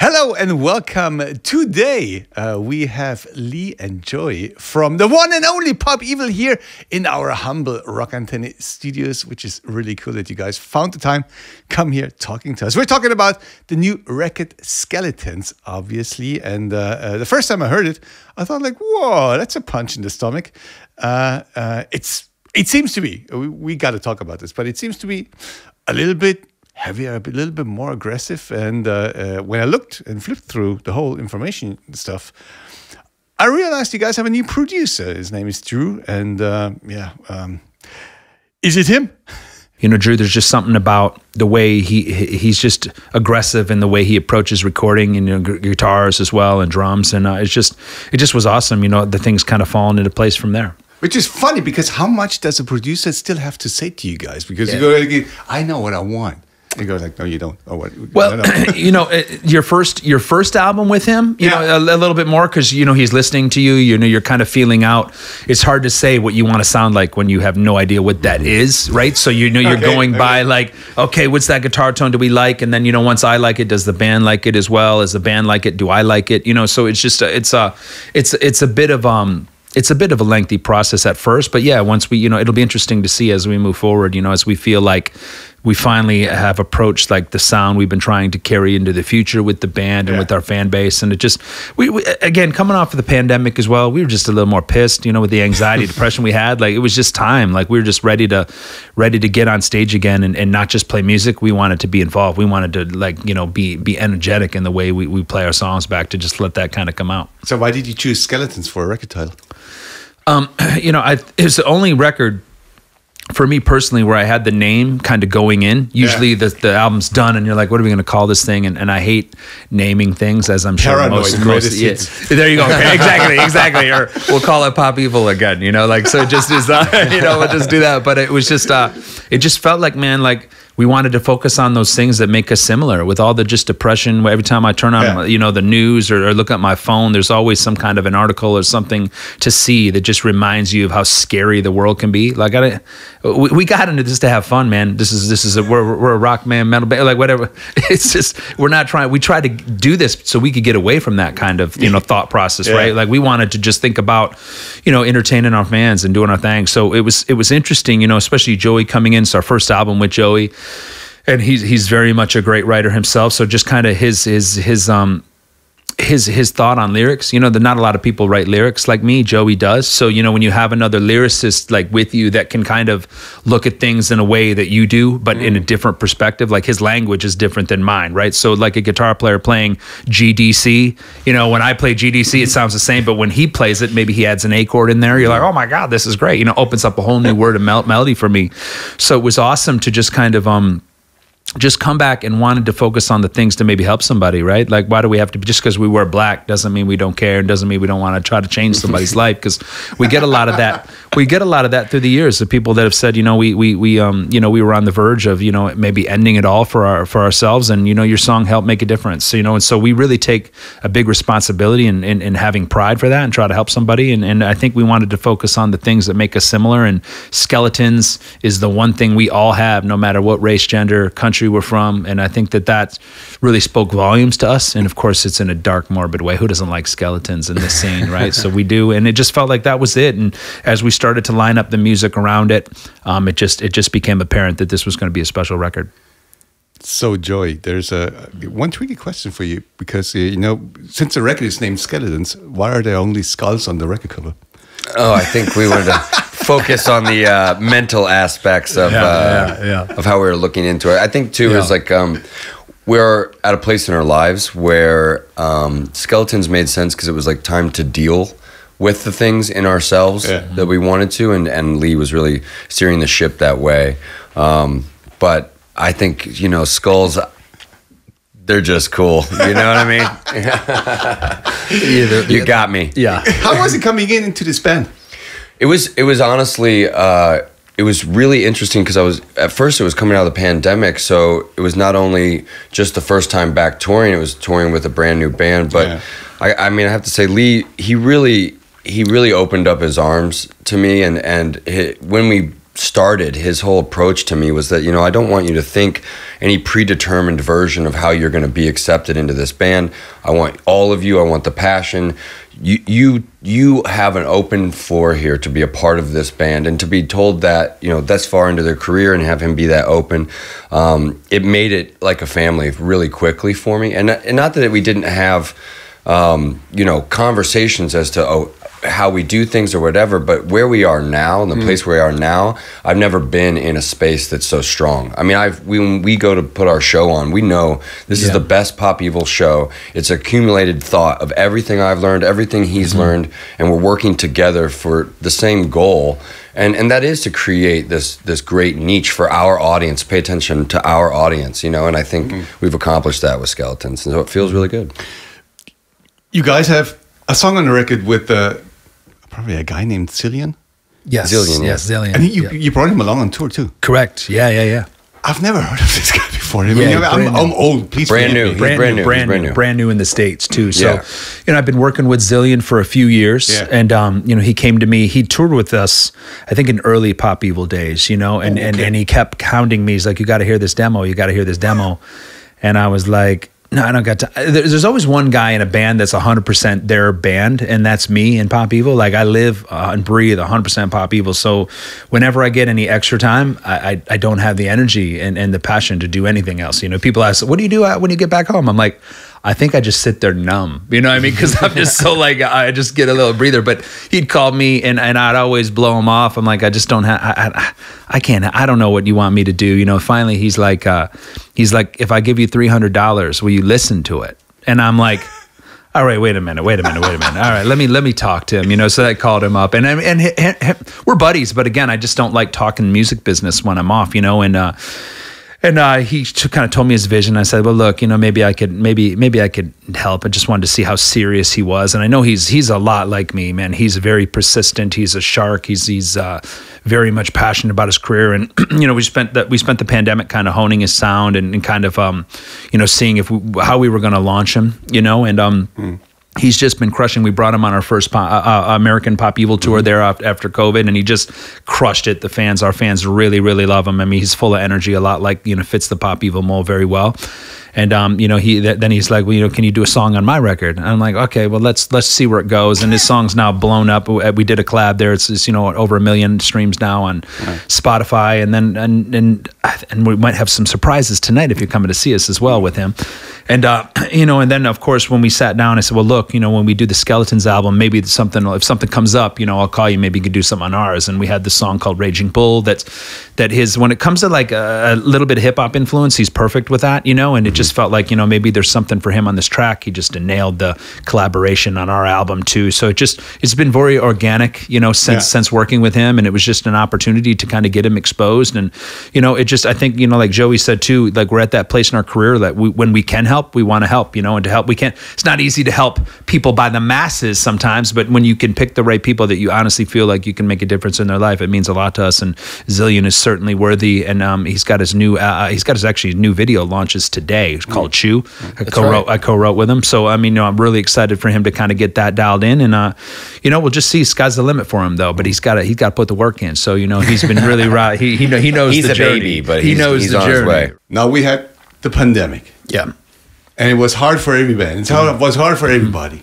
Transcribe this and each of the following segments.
Hello and welcome. Today we have Leigh and Joey from the one and only Pop Evil here in our humble Rock Antenne studios, which is really cool that you guys found the time come here talking to us. We're talking about the new record Skeletons, obviously, and the first time I heard it, I thought like, whoa, that's a punch in the stomach. It seems to be, we got to talk about this, but it seems to be a little bit heavier, a little bit more aggressive. And when I looked and flipped through the whole information stuff, I realized you guys have a new producer. His name is Drew. And is it him? You know, Drew, there's just something about the way he's just aggressive in the way he approaches recording, and guitars as well and drums. And it just was awesome. You know, the things kind of falling into place from there. Which is funny because how much does a producer still have to say to you guys? Because you go, like, I know what I want. You go like, no, you don't. Oh, what? Well, you know, your first album with him, you know, a little bit more because, you know, he's listening to you, you know, you're kind of feeling out. It's hard to say what you want to sound like when you have no idea what that is, right? So, you know, you're going by like, okay, what's that guitar tone do we like? And then, you know, once I like it, does the band like it as well? As the band like it? Do I like it? You know, so it's just, it's a bit of a lengthy process at first, but yeah, once we, you know, it'll be interesting to see as we move forward, you know, as we feel like we finally have approached like the sound we've been trying to carry into the future with the band and with our fan base. And it just, we again, coming off of the pandemic as well, we were just a little more pissed, you know, with the anxiety, depression we had. Like, it was just time. Like, we were just ready to get on stage again and not just play music. We wanted to be involved. We wanted to, like, you know, be energetic in the way we play our songs back, to just let that kind of come out. So why did you choose Skeletons for a record title? You know, it was the only record for me personally where I had the name kind of going in. Usually the album's done and you're like, what are we going to call this thing? And I hate naming things, as I'm sure most there you go. Okay, exactly. Or we'll call it Pop Evil again, you know, like, so it just is, you know, we'll just do that. But it was just, it just felt like, man, like, we wanted to focus on those things that make us similar. With all the just depression, every time I turn on, you know, the news or look at my phone, there's always some kind of an article or something to see that just reminds you of how scary the world can be. Like, we got into this to have fun, man. We're a rock band, metal band, like whatever. It's just, we tried to do this so we could get away from that kind of, you know, thought process, right? Like, we wanted to just think about, you know, entertaining our fans and doing our thing. So it was interesting, you know, especially Joey coming in. It's our first album with Joey. And he's very much a great writer himself. So just kind of his thought on lyrics, you know, not a lot of people write lyrics like me. Joey does. So, you know, when you have another lyricist like with you that can kind of look at things in a way that you do, but in a different perspective, like his language is different than mine, right? So like a guitar player playing GDC, you know, when I play GDC, it sounds the same, but when he plays it, maybe he adds an A chord in there. You're like, oh my God, this is great. You know, opens up a whole new word of melody for me. So it was awesome to just kind of, just come back and wanted to focus on the things to maybe help somebody, right? Like, why do we have to, just because we wear black doesn't mean we don't care, and doesn't mean we don't want to try to change somebody's life, because we get a lot of that. We get a lot of that through the years, of people that have said, you know, we you know, we were on the verge of, you know, maybe ending it all for ourselves, and, you know, your song helped make a difference. So, you know, and so we really take a big responsibility in having pride for that and try to help somebody. And I think we wanted to focus on the things that make us similar, and Skeletons is the one thing we all have, no matter what race, gender, country we're from. And I think that really spoke volumes to us. And of course, it's in a dark, morbid way. Who doesn't like skeletons in this scene, right? So we do, and it just felt like that was it. And as we started to line up the music around it, it just became apparent that this was going to be a special record. So, Joey, there's one tricky question for you, because you know, since the record is named Skeletons, why are there only skulls on the record cover? Oh, I think we wanted to focus on the mental aspects of how we were looking into it. I think too is like we're at a place in our lives where Skeletons made sense because it was like time to deal with the things in ourselves that we wanted to, and Leigh was really steering the ship that way. But I think, you know, skulls, they're just cool. You know what I mean? You got me. Yeah. How was it coming into this band? It was honestly, it was really interesting because at first it was coming out of the pandemic. So it was not only just the first time back touring, it was touring with a brand new band. But I mean, I have to say, Leigh, he really opened up his arms to me. And when we started, his whole approach to me was that, you know, I don't want you to think any predetermined version of how you're going to be accepted into this band. I want all of you. I want the passion. You have an open floor here to be a part of this band, and to be told that, you know, that's far into their career, and have him be that open, it made it like a family really quickly for me. And not that we didn't have, you know, conversations as to how we do things or whatever, but where we are now, and the place where we are now, I've never been in a space that's so strong. I mean, when we go to put our show on, we know this is the best Pop Evil show. It's accumulated thought of everything I've learned, everything he's learned, and we're working together for the same goal. And that is to create this great niche for our audience, pay attention to our audience, you know, and I think we've accomplished that with Skeletons, and so it feels really good. You guys have a song on the record with probably a guy named Cillian. Yes, Cillian, yes, Cillian. And you brought him along on tour too. Correct. Yeah. I've never heard of this guy before. I mean, Yeah, I'm old. Please Brand forgive new. me. He's brand new in the States too. So, Yeah. you know, I've been working with Cillian for a few years, and you know, he came to me. He toured with us, I think, in early Pop Evil days. You know, and he kept hounding me. He's like, "You got to hear this demo. You got to hear this demo," and I was like, no, I don't got time. There's always one guy in a band that's 100% their band, and that's me in Pop Evil. Like, I live and breathe 100% Pop Evil. So whenever I get any extra time, I don't have the energy and the passion to do anything else. You know, people ask, what do you do when you get back home? I'm like, I think I just sit there numb. You know what I mean? Because I'm just so like, I just get a little breather. But he'd call me and I'd always blow him off. I'm like, I just don't have, I can't, I don't know what you want me to do. You know, finally he's like, if I give you $300, will you listen to it? And I'm like, all right, wait a minute. All right, let me talk to him. You know, so I called him up, and we're buddies. But again, I just don't like talking music business when I'm off. You know, and he kind of told me his vision. I said, well, look, you know, maybe I could help. I just wanted to see how serious he was. And I know he's a lot like me, man. He's very persistent. He's a shark. He's very much passionate about his career. And, you know, we spent the pandemic kind of honing his sound and kind of, you know, seeing how we were going to launch him, you know, and, he's just been crushing. We brought him on our first American Pop Evil tour there after COVID, and he just crushed it. Our fans really, really love him. I mean, he's full of energy, a lot like, you know, fits the Pop Evil mold very well. And you know, then he's like, well, you know, can you do a song on my record? And I'm like, okay, well, let's see where it goes. And his song's now blown up. We did a collab there. It's you know, over 1 million streams now on Spotify. And we might have some surprises tonight if you're coming to see us as well with him. And you know, and then of course when we sat down, I said, well, look, you know, when we do the Skeletons album, maybe if something comes up, you know, I'll call you. Maybe you could do something on ours. And we had this song called Raging Bull. When it comes to like a little bit of hip hop influence, he's perfect with that, you know. And it just felt like, you know, maybe there's something for him on this track. He just nailed the collaboration on our album too. So it's been very organic, you know, since working with him, and it was just an opportunity to kind of get him exposed. And you know, I think, you know, like Joey said too, like we're at that place in our career that when we can help, we want to help, you know, and to help, we can't. It's not easy to help people by the masses sometimes, but when you can pick the right people that you honestly feel like you can make a difference in their life, it means a lot to us. And Cillian is certainly worthy, and he's got his new video launches today. It's called Chew. I co-wrote with him. So I mean, you know, I'm really excited for him to kind of get that dialed in, and you know, we'll just see. Sky's the limit for him though, but he's got to put the work in. So you know, he's been really right. He knows he's the a journey. baby, but he knows he's the on journey. his way. Now we had the pandemic. Yeah. And it was hard for every band. It was hard for everybody.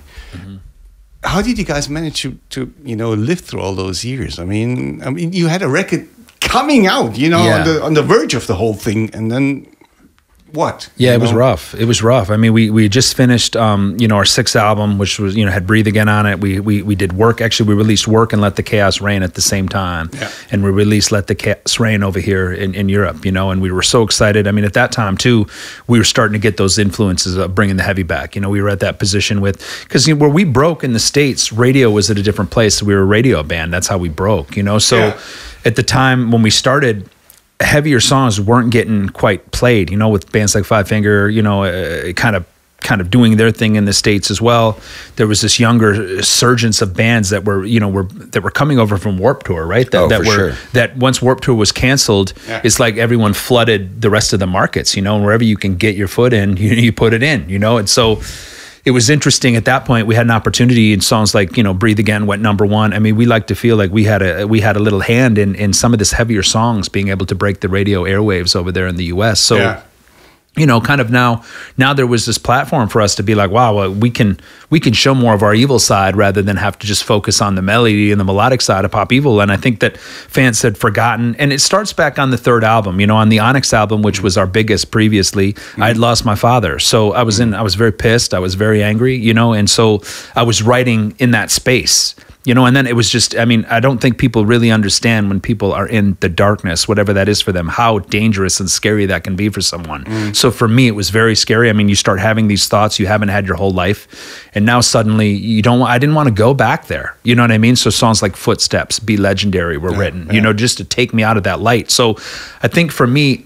How did you guys manage to you know, live through all those years? I mean, you had a record coming out, you know, on the verge of the whole thing, and then what? Yeah, it was rough. It was rough. I mean, we just finished, you know, our 6th album, which was, you know, had Breathe Again on it. We did Work. Actually, we released Work and Let the Chaos Reign at the same time. Yeah. And we released Let the Chaos Reign over here in Europe, you know, and we were so excited. I mean, at that time, too, we were starting to get those influences of bringing the heavy back. You know, we were at that position because, you know, where we broke in the States, radio was at a different place. We were a radio band. That's how we broke, you know. So at the time when we started, heavier songs weren't getting quite played, you know, with bands like Five Finger, you know, kind of doing their thing in the States as well. There was this younger surgence of bands that were, you know, that were coming over from Warped Tour, right? That once Warped Tour was canceled, it's like everyone flooded the rest of the markets, you know, and wherever you can get your foot in, you put it in, you know, and so it was interesting at that point. We had an opportunity in songs like, you know, Breathe Again went #1. I mean, we like to feel like we had a little hand in some of this heavier songs being able to break the radio airwaves over there in the US. So you know, kind of now there was this platform for us to be like, wow, well, we can show more of our evil side rather than have to just focus on the melody and the melodic side of pop evil. And I think that fans had forgotten, and it starts back on the 3rd album, you know, on the Onyx album, which was our biggest previously. I had lost my father. So I was very pissed. I was very angry, you know, and so I was writing in that space. You know, and then it was just, I mean, I don't think people really understand when people are in the darkness, whatever that is for them, how dangerous and scary that can be for someone. So for me, it was very scary. I mean, you start having these thoughts you haven't had your whole life. And now suddenly I didn't want to go back there. You know what I mean? So songs like Footsteps, Be Legendary were written, you know, just to take me out of that light. So I think for me,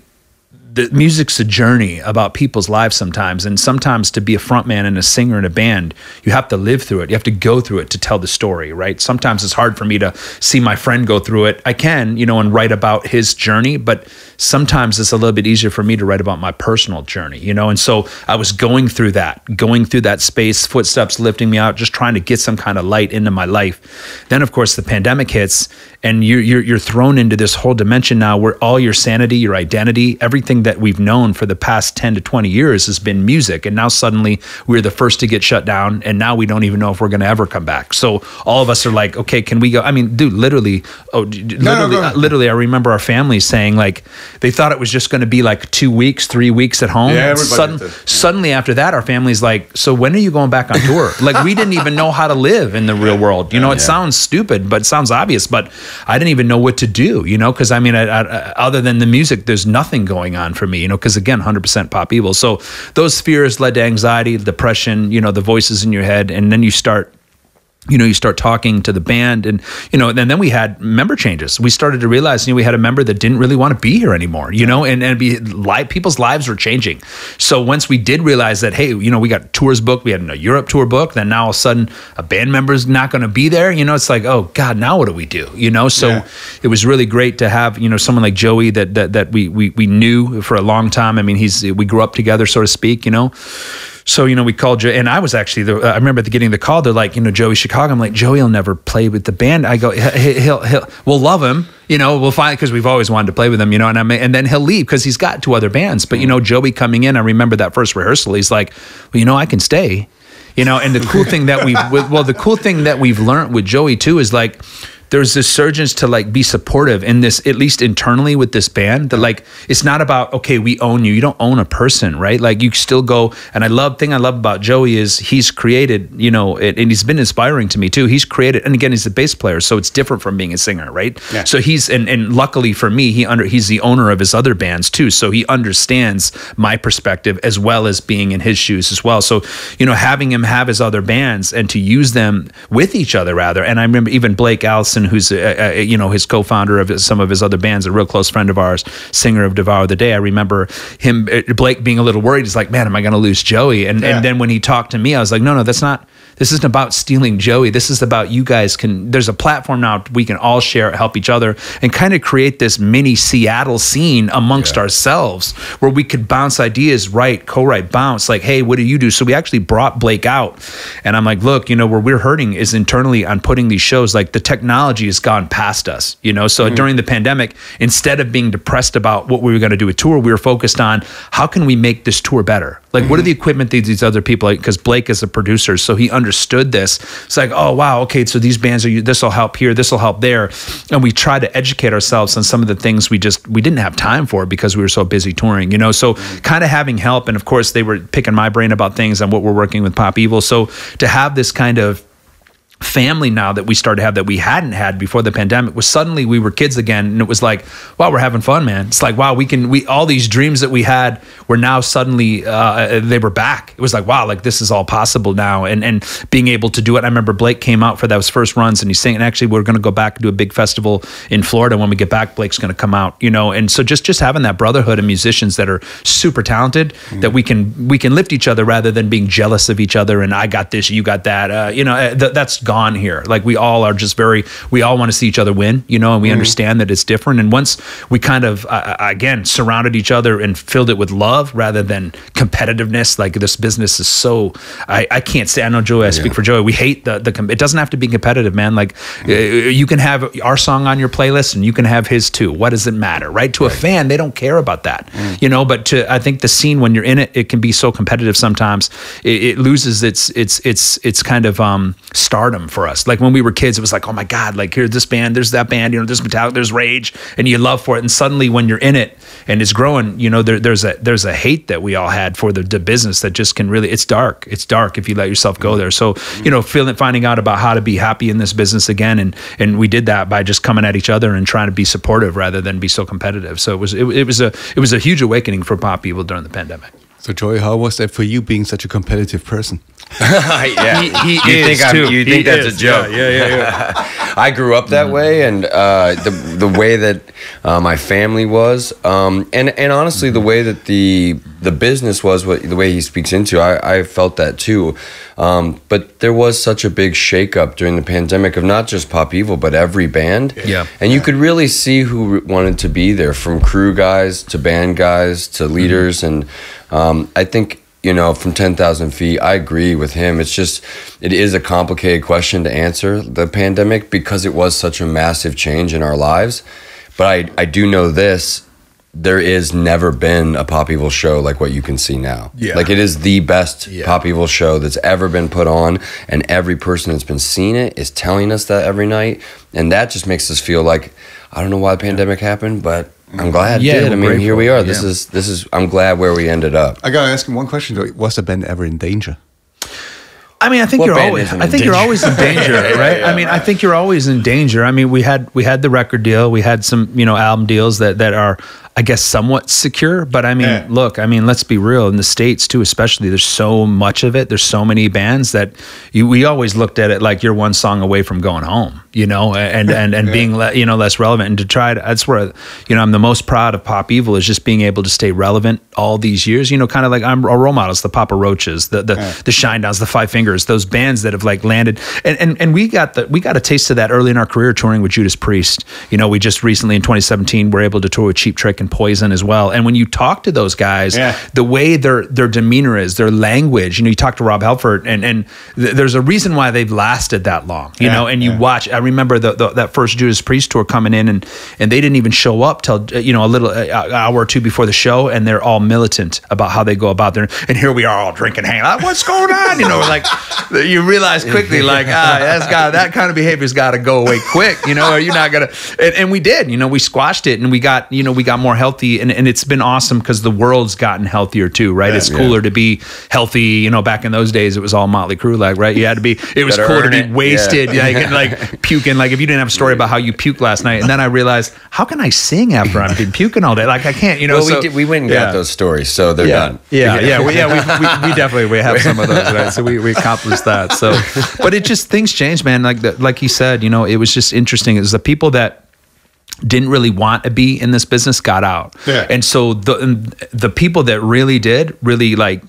the music's a journey about people's lives sometimes, and sometimes to be a frontman and a singer in a band, you have to live through it. You have to go through it to tell the story, right? Sometimes it's hard for me to see my friend go through it. I can, you know, and write about his journey, but sometimes it's a little bit easier for me to write about my personal journey, you know? And so I was going through that space, Footsteps lifting me out, just trying to get some kind of light into my life. Then, of course, the pandemic hits, and you're thrown into this whole dimension now where all your sanity, your identity, everything that we've known for the past 10 to 20 years has been music. And now suddenly we're the first to get shut down, and now we don't even know if we're going to ever come back. So all of us are like, okay, can we go? I mean, dude, literally, I remember our families saying, like, they thought it was just going to be like 2 weeks, 3 weeks at home. Yeah, Suddenly after that, our family's like, so when are you going back on tour? Like, we didn't even know how to live in the real world. You know, it sounds stupid, but it sounds obvious, but I didn't even know what to do, you know, because I mean, other than the music, there's nothing going on for me, you know, because again, 100% pop evil. So those fears led to anxiety, depression, you know, the voices in your head, and then you start talking to the band, and, you know, and then we had member changes. We started to realize, you know, we had a member that didn't really want to be here anymore, you know, and people's lives were changing. So once we did realize that, hey, you know, we got tours booked, we had a Europe tour booked, then now all of a sudden a band member's not going to be there, you know, it's like, oh God, now what do we do? You know, so it was really great to have, you know, someone like Joey that we knew for a long time. I mean, we grew up together, so to speak, you know. So, you know, we called Joey, and I was actually, I remember getting the call, they're like, you know, Joey Chicago. I'm like, Joey will never play with the band. I go, we'll love him, you know, we'll find, because we've always wanted to play with him, you know, and then he'll leave because he's got 2 other bands. But, you know, Joey coming in, I remember that first rehearsal, he's like, well, you know, I can stay, you know. And the cool thing that we've learned with Joey too is like, there's this surge to like be supportive in this, at least internally with this band, that like, it's not about, okay, we own you. You don't own a person, right? Like you still go, and I love about Joey is he's created, you know, and he's been inspiring to me too. He's created, and again, he's a bass player, so it's different from being a singer, right? Yeah. So he's, and luckily for me, he's the owner of his other bands too. So he understands my perspective as well as being in his shoes as well. So, you know, having him have his other bands and to use them with each other rather. And I remember even Blake Allison, who's you know, his co-founder of some of his other bands, a real close friend of ours, singer of Devour the Day. I remember Blake being a little worried. He's like, man, am I going to lose Joey? And then when he talked to me, I was like, no, this isn't about stealing Joey. This is about you guys there's a platform now we can all share, help each other, and kind of create this mini Seattle scene amongst ourselves where we could bounce ideas, co-write, bounce, like, hey, what do you do? So we actually brought Blake out, and I'm like, look, you know, where we're hurting is internally on putting these shows. Like the technology has gone past us, you know? So during the pandemic, instead of being depressed about what we were going to do a tour, we were focused on how can we make this tour better? Like, what are the equipment that these other people, like, because Blake is a producer, so he understood this. It's like, oh, wow, okay, so these bands this will help here, this will help there. And we try to educate ourselves on some of the things we didn't have time for because we were so busy touring, you know? So kind of having help. And of course, they were picking my brain about things and what we're working with Pop Evil. So to have this kind of family now that we started to have that we hadn't had before the pandemic was suddenly we were kids again, and it was like, wow, we're having fun, man. It's like, wow, we all these dreams that we had were now suddenly they were back. It was like, wow, like this is all possible now, and being able to do it. I remember Blake came out for those first runs, and he's saying, actually, we're going to go back and do a big festival in Florida. When we get back, Blake's going to come out, you know. And so just having that brotherhood of musicians that are super talented, that we can lift each other rather than being jealous of each other and I got this, you got that, you know, that's gone gone here. Like we all are just we all want to see each other win, you know, and we understand that it's different. And once we kind of, again, surrounded each other and filled it with love rather than competitiveness, like this business is so, I can't say, I know Joey, I speak for Joey, we hate it doesn't have to be competitive, man. Like you can have our song on your playlist and you can have his too. What does it matter, right? To a fan, they don't care about that, you know, but I think the scene, when you're in it, it can be so competitive sometimes. It loses its kind of stardom for us. Like when we were kids, it was like, oh my God, like here's this band, there's that band, you know, there's Metallica, there's Rage, and you love for it. And suddenly when you're in it and it's growing, you know, there's a hate that we all had for the business that just can really, it's dark if you let yourself go there. So, you know, finding out about how to be happy in this business again. And we did that by just coming at each other and trying to be supportive rather than be so competitive. So it was a huge awakening for pop people during the pandemic. So Joey, how was that for you, being such a competitive person? Yeah, you think that's a joke? Yeah. I grew up that way, and the way that my family was, and honestly, the way that the business was, the way he speaks into, I felt that too. But there was such a big shakeup during the pandemic of not just Pop Evil, but every band. Yeah, and you could really see who wanted to be there, from crew guys to band guys to leaders, and I think, you know, from 10,000 feet, I agree with him. It is a complicated question to answer, the pandemic, because it was such a massive change in our lives. But I do know this, there is never been a Pop Evil show like what you can see now. Yeah. Like it is the best Pop Evil show that's ever been put on, and every person that's been seeing it is telling us that every night. And that just makes us feel like, I don't know why the pandemic happened, but I'm glad it did. I mean, here we are. This is. I'm glad where we ended up. I gotta ask him one question though. Was the band ever in danger? I mean, I think you're always in danger, right? I mean, I think you're always in danger. I mean, we had the record deal, we had some, you know, album deals that are, I guess, somewhat secure. But I mean, look, I mean, let's be real. In the States too, especially, there's so much of it. There's so many bands that we always looked at it like you're one song away from going home, you know, and being you know, less relevant. And to try to, that's where, you know, I'm the most proud of Pop Evil, is just being able to stay relevant all these years. You know, kind of like I'm a role models, the Papa Roaches, the ShineDowns, the Five Fingers, those bands that have like landed. And we got a taste of that early in our career touring with Judas Priest. You know, we just recently in 2017 were able to tour with Cheap Trick and Poison as well. And when you talk to those guys, the way their demeanor is, their language, you know, you talk to Rob Halford, and there's a reason why they've lasted that long, you know, and you watch, I remember that first Judas Priest tour coming in, and they didn't even show up till, you know, hour or two before the show, and they're all militant about how they go about their, and here we are all drinking, hanging out, what's going on? You know, like, you realize quickly, like, that kind of behavior's got to go away quick, you know, or you're not gonna, and we did, you know, we squashed it, and we got more healthy, and it's been awesome because the world's gotten healthier too, right? It's cooler to be healthy, you know. Back in those days, it was all Motley Crue, like, right? You had to be. It was cooler to be wasted, like puking. Like if you didn't have a story about how you puked last night, and then I realized, how can I sing after I've been puking all day? Like I can't, you know. Well, we went and got those stories, so they're done. We definitely have some of those, right? So we accomplished that. So, but it just, things changed, man. Like he said, you know, it was just interesting. It was the people that didn't really want to be in this business got out. And so the people that really did, really like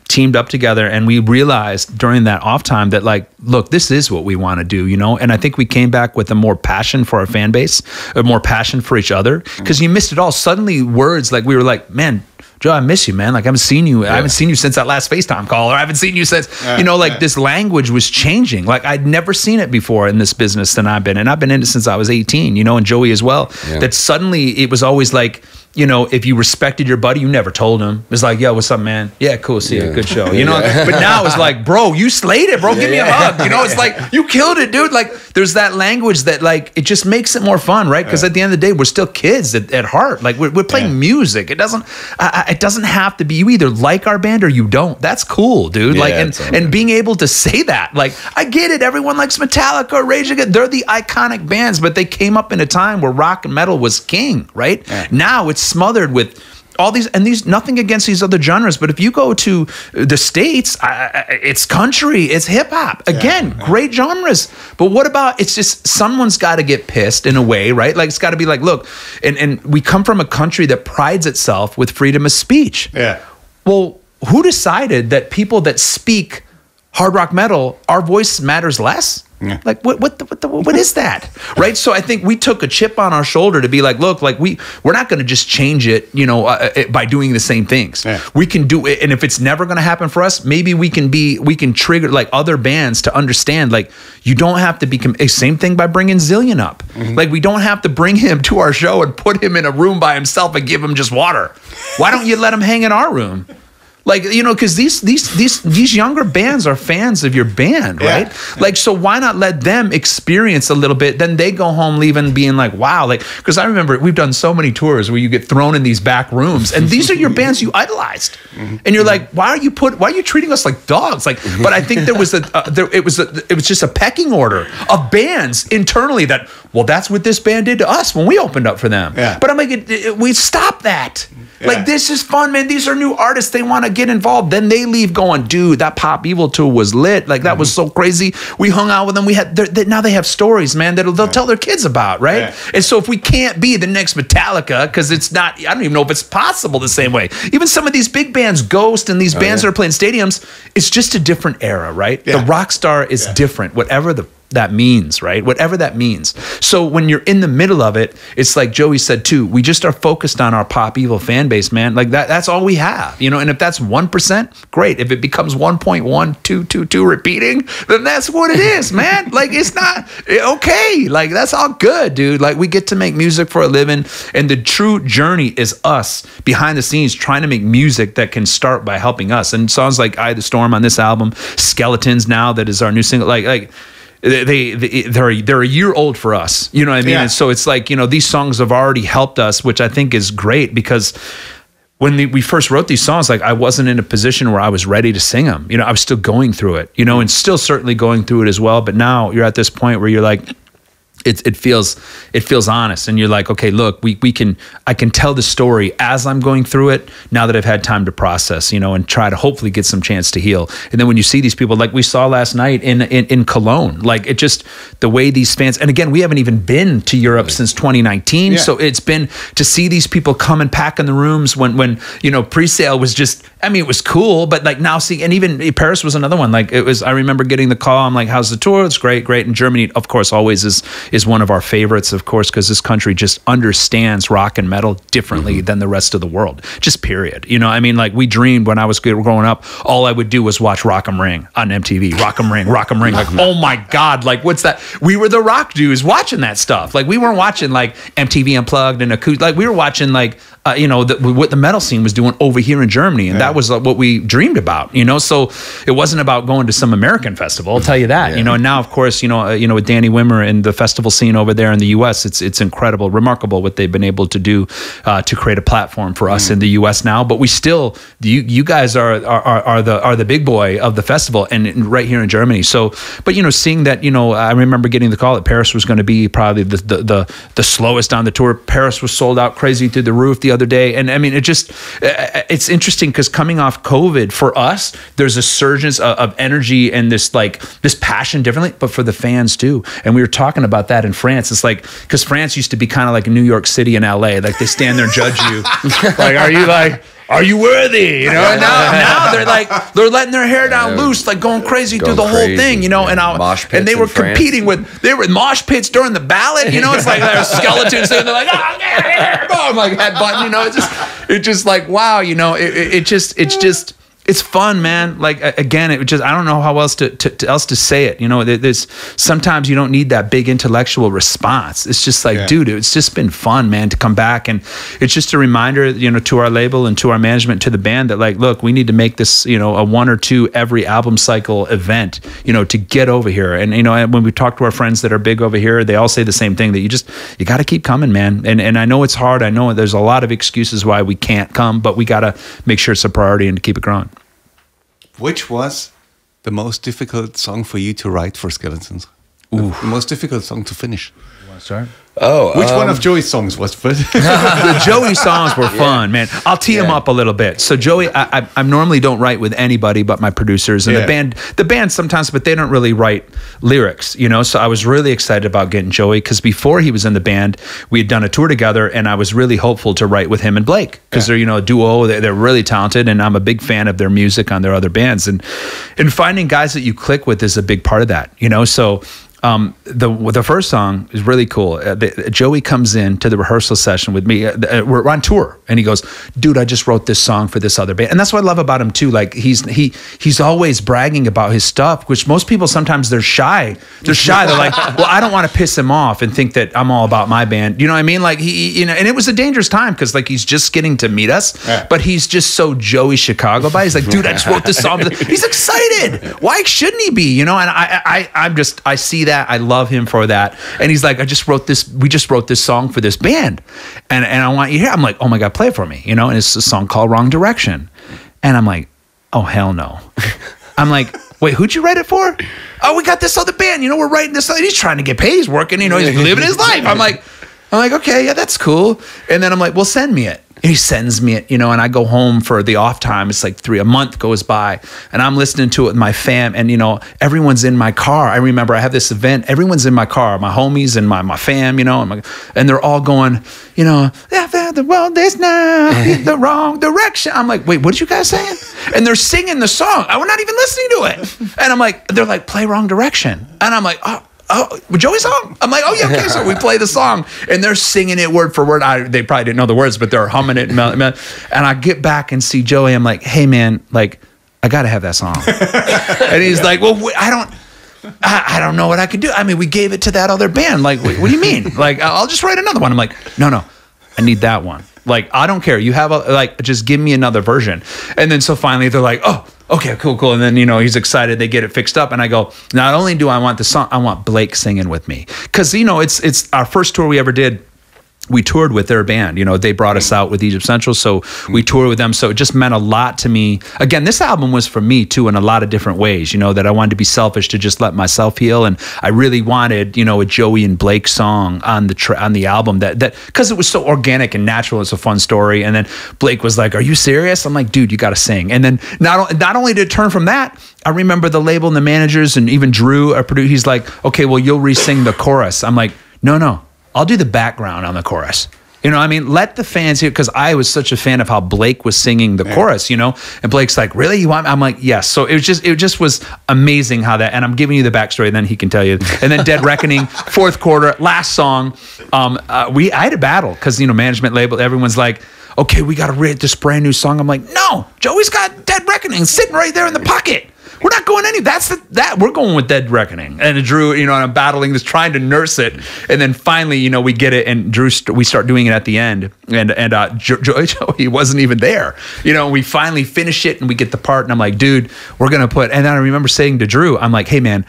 teamed up together, and we realized during that off time that, like, look, this is what we want to do, you know. And I think we came back with a more passion for our fan base, a more passion for each other, because you missed it all. Suddenly words, like, we were like, man, Joe, I miss you, man. Like, I haven't seen you. I haven't seen you since that last FaceTime call, or I haven't seen you since, you know, like this language was changing. Like I'd never seen it before in this business than I've been. And I've been in it since I was 18, you know, and Joey as well. That suddenly it was always like, you know, if you respected your buddy, you never told him. It's like, yo, what's up, man? Yeah, cool, see you, good show. You know, but now it's like, bro, you slayed it, bro. Give me a hug. You know, it's like, you killed it, dude. Like, there's that language that, like, it just makes it more fun, right? Because at the end of the day, we're still kids at heart. Like, we're playing music. It doesn't have to be, you either like our band or you don't. That's cool, dude. Like, and being able to say that, like, I get it. Everyone likes Metallica or Rage Against. They're the iconic bands, but they came up in a time where rock and metal was king, right? Now it's smothered with all these, and these, nothing against these other genres, but if you go to the States, it's country, it's hip hop. Again, great genres. But what about, it's just, someone's got to get pissed in a way, right? Like, it's got to be like, look, and we come from a country that prides itself with freedom of speech. Well, who decided that people that speak hard rock metal, our voice matters less? Yeah. Like what is that? Right? So I think we took a chip on our shoulder to be like, look, like we're not going to just change it, you know, by doing the same things. Yeah. We can do it, and if it's never going to happen for us, maybe we can trigger like other bands to understand, like you don't have to become same thing by bringing Cillian up. Like we don't have to bring him to our show and put him in a room by himself and give him just water. Why don't you let him hang in our room? Like, you know, because these younger bands are fans of your band, right? Yeah. Like, so why not let them experience a little bit? Then they go home leaving being like, wow. Like, because I remember we've done so many tours where you get thrown in these back rooms, and these are your bands you idolized, and you're like, why are you treating us like dogs? Like, but I think it was just a pecking order of bands internally that, well, that's what this band did to us when we opened up for them. Yeah. But I'm like, we stop that. Yeah. Like, this is fun, man. These are new artists. They want to get involved. Then they leave going, dude, that Pop Evil tour was lit. Like, that was so crazy. We hung out with them. Now they have stories, man, that they'll tell their kids about, right? Yeah. And so if we can't be the next Metallica, because it's not, I don't even know if it's possible the same way. Even some of these big bands, Ghost, and these bands that are playing stadiums, it's just a different era, right? Yeah. The rock star is different, whatever that means, right? Whatever that means. So when you're in the middle of it, it's like Joey said too, we just are focused on our Pop Evil fan base, man. Like that's all we have, you know, and if that's 1%, great. If it becomes 1.1222 repeating, then that's what it is, man. Like it's not okay. Like that's all good, dude. Like we get to make music for a living, and the true journey is us behind the scenes trying to make music that can start by helping us. And songs like Eye of the Storm on this album, Skeletons now, that is our new single, like they're a year old for us, you know what I mean? Yeah. And so it's like, you know, these songs have already helped us, which I think is great, because when we first wrote these songs, like I wasn't in a position where I was ready to sing them. You know, I was still going through it, you know, and still certainly going through it as well. But now you're at this point where you're like, it feels honest, and you're like, okay, look, I can tell the story as I'm going through it now that I've had time to process, you know, and try to hopefully get some chance to heal. And then when you see these people, like we saw last night in Cologne, like it just, the way these fans, and again, we haven't even been to Europe since 2019, Yeah. so it's been to see these people come and pack in the rooms when you know, pre-sale was just, I mean, it was cool, but like now see, and even Paris was another one. Like it was, I remember getting the call. I'm like, how's the tour? It's great. And Germany, of course, always is one of our favorites, of course, because this country just understands rock and metal differently than the rest of the world. Just period. You know, I mean, like we dreamed when I was growing up, all I would do was watch Rock 'em Ring on MTV. Rock 'em Ring. Like, oh my God, like what's that? We were the rock dudes watching that stuff. Like we weren't watching like MTV Unplugged and acoustic. Like we were watching like, you know, what the metal scene was doing over here in Germany. And that was what we dreamed about, you know? So it wasn't about going to some American festival, I'll tell you that, you know? And now, of course, you know, with Danny Wimmer and the festival scene over there in the US, it's incredible, remarkable what they've been able to do to create a platform for us in the US now. But we still, you guys are the big boy of the festival, and right here in Germany. So, but, you know, seeing that, you know, I remember getting the call that Paris was going to be probably the slowest on the tour. Paris was sold out crazy through the roof the other day. And I mean, it's interesting because coming off COVID for us, there's a surge of energy and this passion differently, but for the fans too. And we were talking about that in France. It's like, because France used to be kind of like New York City and LA. Like they stand there and judge you. Are you worthy? You know, and now they're letting their hair down loose, like going crazy through the whole thing, you know, and they were competing they were in mosh pits during the ballot, you know, it's like there's skeletons there, they're like, oh my God, button, you know, it's just like, wow, you know, it's fun, man. Like again, I don't know how else to say it. You know, there's sometimes you don't need that big intellectual response. It's just like, dude, it's just been fun, man, to come back, and it's just a reminder, you know, to our label and to our management, to the band, that like, look, we need to make this, you know, a 1 or 2 every album cycle event, you know, to get over here. And you know, when we talk to our friends that are big over here, they all say the same thing, that you got to keep coming, man. And I know it's hard. I know there's a lot of excuses why we can't come, but we got to make sure it's a priority and to keep it growing. Which was the most difficult song for you to write for Skeletons? The most difficult song to finish. You want to start? Oh, Which one of Joey's songs was first? The Joey songs were fun, man. I'll tee him up a little bit. So Joey, I normally don't write with anybody but my producers and the band sometimes, but they don't really write lyrics, you know. So I was really excited about getting Joey because before he was in the band, we had done a tour together, and I was really hopeful to write with him and Blake because they're, you know, a duo. They're really talented, and I'm a big fan of their music on their other bands, and finding guys that you click with is a big part of that, you know. So. The first song is really cool. Joey comes in to the rehearsal session with me. We're on tour, and he goes, "Dude, I just wrote this song for this other band." And that's what I love about him too. Like he's always bragging about his stuff, which most people sometimes they're shy. They're shy. They're like, "Well, I don't want to piss him off and think that I'm all about my band." You know what I mean? Like he, you know, and it was a dangerous time because like he's just getting to meet us, but he's just so Joey Chicago by. He's like, "Dude, I just wrote this song." He's excited. Why shouldn't he be? You know? And I see that. I love him for that. And he's like, we just wrote this song for this band. And I want you here. I'm like, oh my God, play it for me. You know, and it's a song called Wrong Direction. And I'm like, oh, hell no. I'm like, wait, who'd you write it for? Oh, we got this other band. You know, we're writing this. He's trying to get paid. He's working, you know, he's living his life. I'm like, okay, yeah, that's cool. And then I'm like, well, send me it. And he sends me it, you know, and I go home for the off time. It's like a month goes by, and I'm listening to it with my fam, and, you know, everyone's in my car. I remember I have this event. Everyone's in my car, my homies and my fam, you know, and they're all going, you know, the world is now in the wrong direction. I'm like, wait, what did you guys saying? And they're singing the song. We're not even listening to it. And I'm like, they're like, play Wrong Direction. And I'm like, oh, Joey's song? I'm like, oh yeah, okay. So we play the song, and they're singing it word for word. They probably didn't know the words, but they're humming it. And I get back and see Joey. I'm like, hey man, like I gotta have that song. And he's like, well, I don't know what I could do. I mean, we gave it to that other band. Like, what do you mean? Like, I'll just write another one. I'm like, no, I need that one. Like, I don't care. You have just give me another version. And then so finally they're like, oh, okay, cool. And then, you know, he's excited. They get it fixed up. And I go, not only do I want the song, I want Blake singing with me. Because, you know, it's our first tour we ever did. We toured with their band. You know, they brought us out with Egypt Central, so we toured with them. So it just meant a lot to me. Again, this album was for me too in a lot of different ways, you know, that I wanted to be selfish to just let myself heal. And I really wanted, you know, a Joey and Blake song on the album that because it was so organic and natural. It's a fun story. And then Blake was like, are you serious? I'm like, dude, you got to sing. And then not only did it turn from that, I remember the label and the managers and even Drew, our producer, he's like, okay, well, you'll re-sing the chorus. I'm like, no. I'll do the background on the chorus. You know, I mean, let the fans hear, because I was such a fan of how Blake was singing the chorus, you know, and Blake's like, really? You want? I'm like, yes. So it just was amazing how that, and I'm giving you the backstory, then he can tell you. And then Dead Reckoning, fourth quarter, last song. I had a battle because, you know, management label, everyone's like, okay, we got to write this brand new song. I'm like, no, Joey's got Dead Reckoning sitting right there in the pocket. We're not going any. We're going with Dead Reckoning. And Drew, you know, and I'm battling this, trying to nurse it, and then finally, you know, we get it, and Drew, we start doing it at the end, and Joey wasn't even there. You know, we finally finish it, and we get the part, and I'm like, dude, we're gonna put. And then I remember saying to Drew, I'm like, hey man,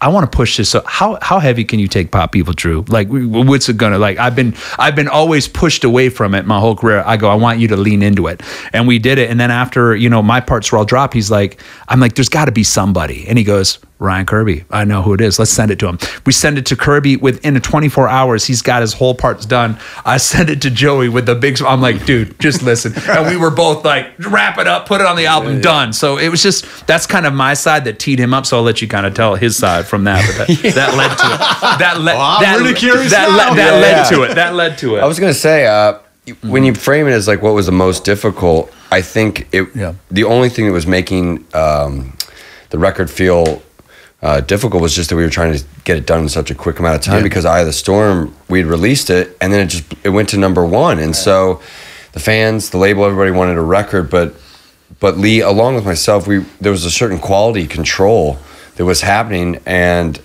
I want to push this. So how heavy can you take Pop Evil, Drew? Like, what's it gonna like? I've been always pushed away from it my whole career. I go, I want you to lean into it, and we did it. And then after, you know, my parts were all dropped, I'm like, there's got to be somebody, and he goes, Ryan Kirby. I know who it is. Let's send it to him. We send it to Kirby. Within 24 hours, he's got his whole parts done. I send it to Joey with the big. I'm like, dude, just listen. And we were both like, wrap it up, put it on the album, done. So it was just, that's kind of my side that teed him up. So I'll let you kind of tell his side from that. But that led to it. I'm really curious now. That led to it. I was gonna say, when you frame it as like what was the most difficult, I think the only thing that was making the record feel difficult was just that we were trying to get it done in such a quick amount of time, because Eye of the Storm, we'd released it, and then it went to #1, and so the fans, the label, everybody wanted a record, but Leigh, along with myself, there was a certain quality control that was happening, and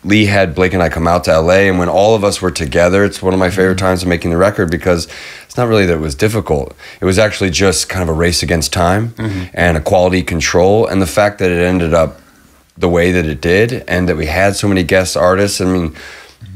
Leigh had Blake and I come out to LA, and when all of us were together, it's one of my favorite times of making the record, because it's not really that it was difficult. It was actually just kind of a race against time and a quality control, and the fact that it ended up the way that it did, and that we had so many guest artists. I mean,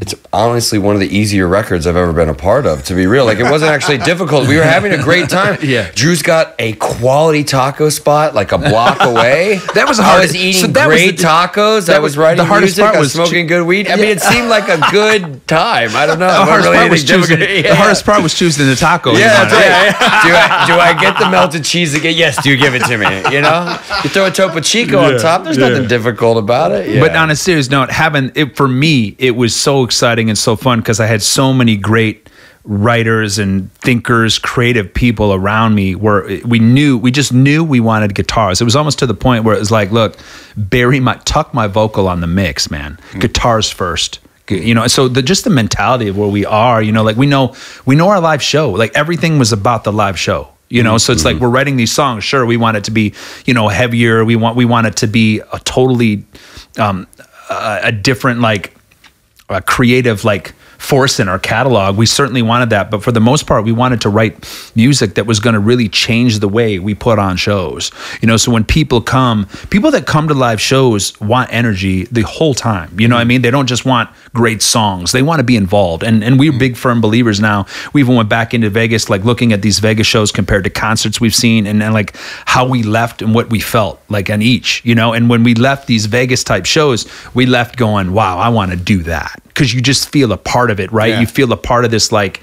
it's honestly one of the easier records I've ever been a part of, to be real. Like, it wasn't actually difficult. We were having a great time. Yeah. Drew's got a quality taco spot like a block away. That was I was eating great tacos. I was writing music. I was smoking good weed. I mean, it seemed like a good time. I don't know. The hardest part was choosing the taco. Yeah, that's right. Do I get the melted cheese again? Yes, do you give it to me? You know? You throw a Topo Chico on top. There's nothing difficult about it. Yeah. But on a serious note, having it, for me, it was so exciting and so fun because I had so many great writers and thinkers, creative people around me where we just knew we wanted guitars. It was almost to the point where it was like, look, tuck my vocal on the mix, man. Guitars first. You know, so just the mentality of where we are, you know, like we know our live show, like everything was about the live show. You know, so it's like we're writing these songs. Sure, we want it to be, you know, heavier. We want it to be a totally a different, like, a creative, like, force in our catalog. We certainly wanted that, but for the most part, we wanted to write music that was going to really change the way we put on shows. You know, so when people that come to live shows want energy the whole time. You know what I mean? They don't just want great songs. They want to be involved. And we're big firm believers now. We even went back into Vegas, like looking at these Vegas shows compared to concerts we've seen and like how we left and what we felt like on each, you know? And when we left these Vegas type shows, we left going, wow, I want to do that. Because you just feel a part of it, right? Yeah. You feel a part of this, like,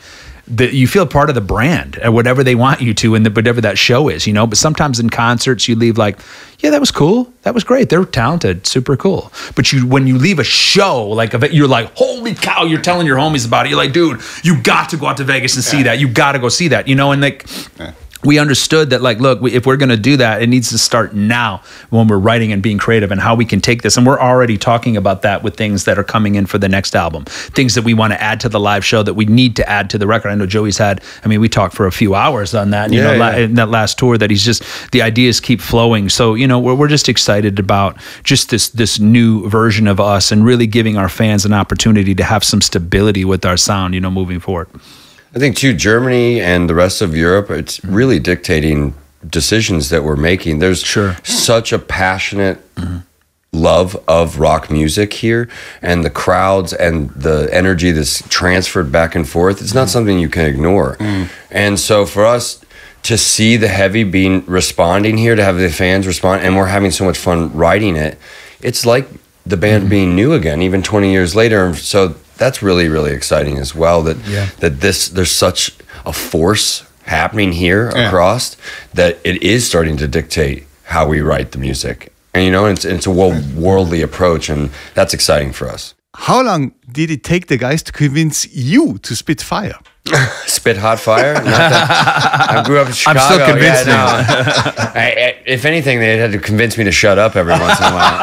you feel a part of the brand or whatever they want you to, and whatever that show is, you know. But sometimes in concerts, you leave like, yeah, that was cool, that was great, they're talented, super cool. But when you leave a show, like, you're like, holy cow, you're telling your homies about it. You're like, dude, you got to go out to Vegas and see that. You got to go see that, you know. And like, we understood that, like, look, if we're going to do that, it needs to start now when we're writing and being creative and how we can take this. And we're already talking about that with things that are coming in for the next album, things that we want to add to the live show that we need to add to the record. I know Joey's we talked for a few hours on that, in that last tour, that he's just, the ideas keep flowing. So, you know, we're just excited about just this new version of us and really giving our fans an opportunity to have some stability with our sound, you know, moving forward. I think, too, Germany and the rest of Europe, it's really dictating decisions that we're making. There's such a passionate love of rock music here, and the crowds and the energy that's transferred back and forth, it's not something you can ignore. And so for us to see the heavy responding here, to have the fans respond, and we're having so much fun writing it, it's like the band being new again, even 20 years later. And so that's really, really exciting as well, that there's such a force happening here across, that it is starting to dictate how we write the music. And, you know, it's a worldly approach, and that's exciting for us. How long did it take the guys to convince you to spit fire? Spit hot fire? I grew up in Chicago. I'm still convinced now. If anything, they had to convince me to shut up every once in a while.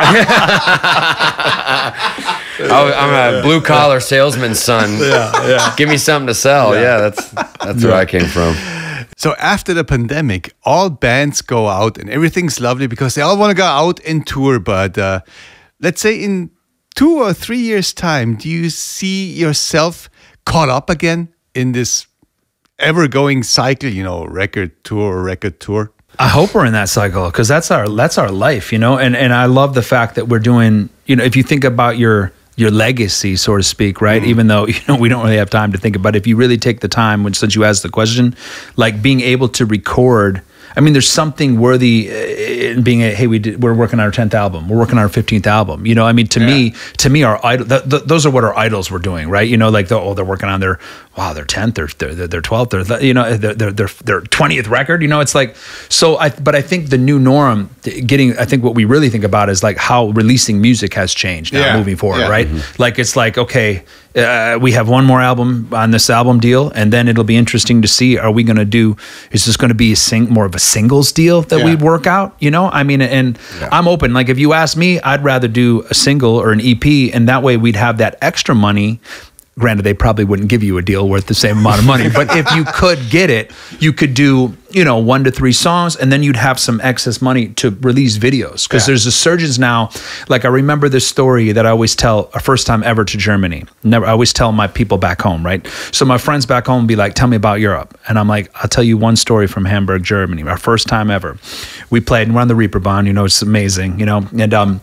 I'm a blue collar salesman's son. Give me something to sell. That's where I came from. So after the pandemic, all bands go out and everything's lovely because they all want to go out and tour. But let's say in 2 or 3 years' time, do you see yourself caught up again in this ever-going cycle, you know, record tour? I hope we're in that cycle, because that's our life, you know. And I love the fact that we're doing, you know, if you think about your legacy, so to speak, right? Even though, you know, we don't really have time to think about it. If you really take the time, since you asked the question, like being able to record, I mean, there's something worthy in being we're working on our 10th album, we're working on our 15th album. You know, I mean, to me, our idol, those are what our idols were doing, right? You know, like they're working on their 10th, their 12th, you know, their 20th record. You know, it's like, but I think the new norm, I think what we really think about is like how releasing music has changed now moving forward, right? Like, it's like, okay, we have one more album on this album deal, and then it'll be interesting to see, is this going to be more of a singles deal that we work out, you know? I mean, and I'm open. Like, if you ask me, I'd rather do a single or an EP, and that way we'd have that extra money. Granted, they probably wouldn't give you a deal worth the same amount of money, but if you could get it, you could do, you know, 1 to 3 songs, and then you'd have some excess money to release videos. Because there's a surge now. Like, I remember this story that I always tell, a first time ever to Germany. I always tell my people back home, right? So my friends back home be like, tell me about Europe. And I'm like, I'll tell you one story from Hamburg, Germany. Our first time ever. We played, and we're on the Reeperbahn, you know, it's amazing, you know, and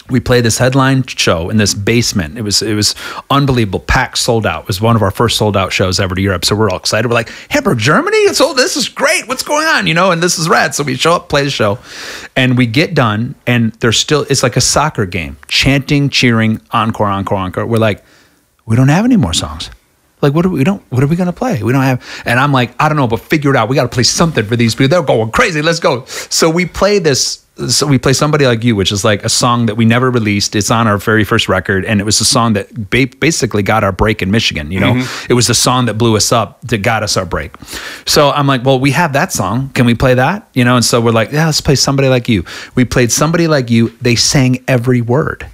we played this headline show in this basement. It was unbelievable. Packed, sold out. It was one of our first sold out shows ever to Europe. So we're all excited. We're like, Hamburg, Germany? This is great. What's going on? And this is rad. So we show up, play the show, and we get done, and it's like a soccer game. Chanting, cheering, encore, encore, encore. We're like, we don't have any more songs. Like, what are we going to play? We don't have, and I'm like, I don't know, but figure it out. We got to play something for these people. They're going crazy. Let's go. So we play Somebody Like You, which is like a song that we never released. It's on our very first record. And it was a song that basically got our break in Michigan. It was the song that blew us up, that got us our break. So I'm like, well, we have that song. Can we play that? And so we're like, yeah, let's play Somebody Like You. We played Somebody Like You. They sang every word.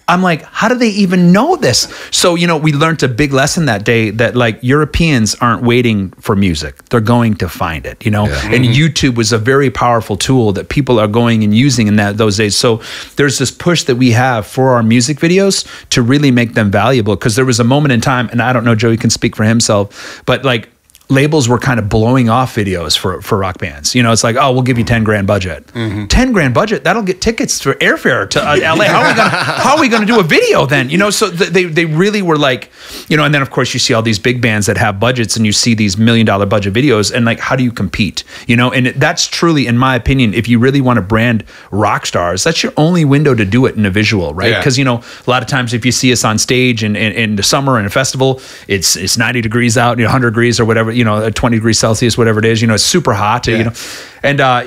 I'm like, how do they even know this? So, we learned a big lesson that day that like Europeans aren't waiting for music. They're going to find it, And YouTube was a very powerful tool that people are going and using in those days. So there's this push that we have for our music videos to really make them valuable. Because there was a moment in time, and I don't know, Joey can speak for himself, but like, labels were kind of blowing off videos for rock bands. It's like, oh, we'll give you 10 grand budget. 10 grand budget, that'll get tickets for airfare to LA. How are we going to do a video then? So they really were like, and then of course you see all these big bands that have budgets, and you see these $1 million budget videos, and like, how do you compete? And that's truly, in my opinion, if you really want to brand rock stars, that's your only window to do it in a visual, right? Because, a lot of times if you see us on stage in the summer in a festival, it's 90 degrees out, 100 degrees or whatever, 20 degrees Celsius, whatever it is, it's super hot, and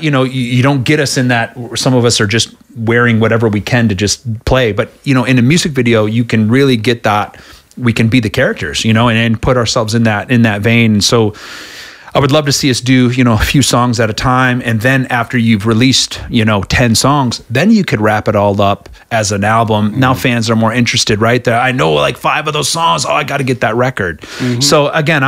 you don't get us in that. Some of us are just wearing whatever we can to just play. But, in a music video, you can really get that. We can be the characters, and put ourselves in that vein. And so I would love to see us do, a few songs at a time. And then after you've released, 10 songs, then you could wrap it all up as an album. Now fans are more interested, right? I know like 5 of those songs. Oh, I got to get that record. So again,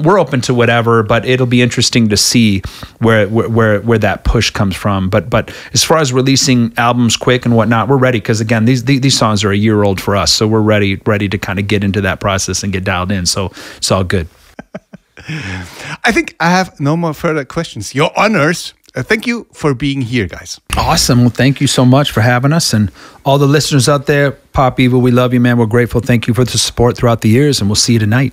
we're open to whatever, but it'll be interesting to see where that push comes from. But as far as releasing albums quick and whatnot, we're ready. Cause again, these songs are a year old for us. So we're ready to kind of get into that process and get dialed in. So it's all good. I think I have no more further questions. Your honors. Thank you for being here, guys. Awesome. Well, thank you so much for having us. And all the listeners out there, Pop Evil, we love you, man. We're grateful. Thank you for the support throughout the years, and we'll see you tonight.